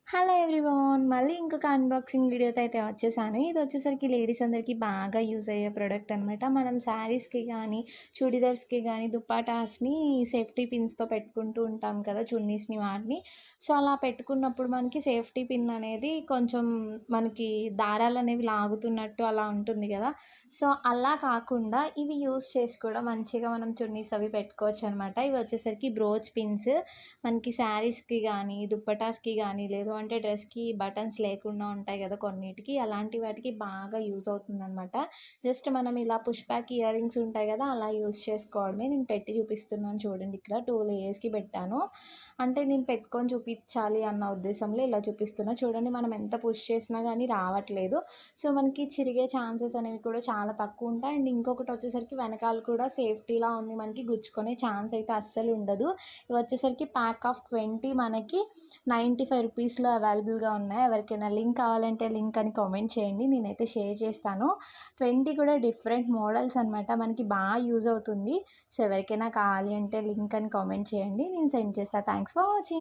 Hello everyone! మళ్ళీ ఇంకొక unboxing వీడియోతో అయితే వచ్చేసాను. ఇది వచ్చేసరికి లేడీస్ అందరికీ బాగా యూజ్ అయ్యే ప్రొడక్ట్ అనమాట. మనం శారీస్‌కి గానీ, చుడిదార్స్‌కి గానీ, దుప్పటాస్‌ని సేఫ్టీ పిన్స్‌తో పెట్టుకుంటూ ఉంటాం కదా! చున్నీస్‌ని వాటిని. సో, అలా పెట్టుకున్నప్పుడు మనకి సేఫ్టీ పిన్ అనేది కొంచెం మనకి దారాలనేవి లాగుతున్నట్టు అలా ఉంటుంది గదా! సో, అలా కాకుండా ఇవి యూజ్ చేసి కూడా మంచిగా మనం చున్నీస్ అవి పెట్టుకోవచ్చనమాట. ఇవి వచ్చేసరికి బ్రోచ్ పిన్స్. మనకి శారీస్‌కి గానీ, దుప్పటాస్‌కి గానీ, లేదు అంటే డ్రెస్‌కి బటన్స్ లేకుండా ఉంటాయి గదా! కొన్నిటికి. అలాంటి వాటికి బాగా యూజ్ అవుతుందనమాట. జస్ట్ మనం ఇలా పుష్ బ్యాక్ ఇయర్ రింగ్స్ ఉంటాయి గదా! అలా యూజ్ చేసుకోవడమే. నేను పెట్టి చూపిస్తున్నాను చూడండి ఇక్కడ 2 లేయర్స్‌కి పెట్టాను. అంటే నేను పెట్టుకొని చూపిచ్చాలి అన్న ఉద్దేశంలో ఇలా చూపిస్తున్నా. చూడండి మనం ఎంత పుష్ చేసినా గానీ రావట్లేదు. సో, మనకి చిరిగే ఛాన్సెస్ అనేవి కూడా చాలా తక్కువుంటాయి. అండ్ ఇంకొకటొచ్చేసరికి వెనకాల కూడా సేఫ్టీలా ఉంది. మనకి గుచ్చుకునే ఛాన్స్ అయితే అస్సలుండదు. ఇవొచ్చేసరికి ప్యాక్ ఆఫ్ 20 మనకి రూ. 95లో అవైలబుల్‌గా ఉన్నాయి. ఎవరికైనా లింక్ కావాలంటే లింక్ అని కామెంట్ చేయండి. నేనైతే షేర్ చేస్తాను. 20 కూడా డిఫరెంట్ మోడల్స్ అనమాట. మనకి యూజ్ అవుతుంది. సో, ఎవరికైనా కావాలి అంటే లింక్ అని కామెంట్ చేయండి. నేను సెండ్ చేస్తా. Thanks for watching.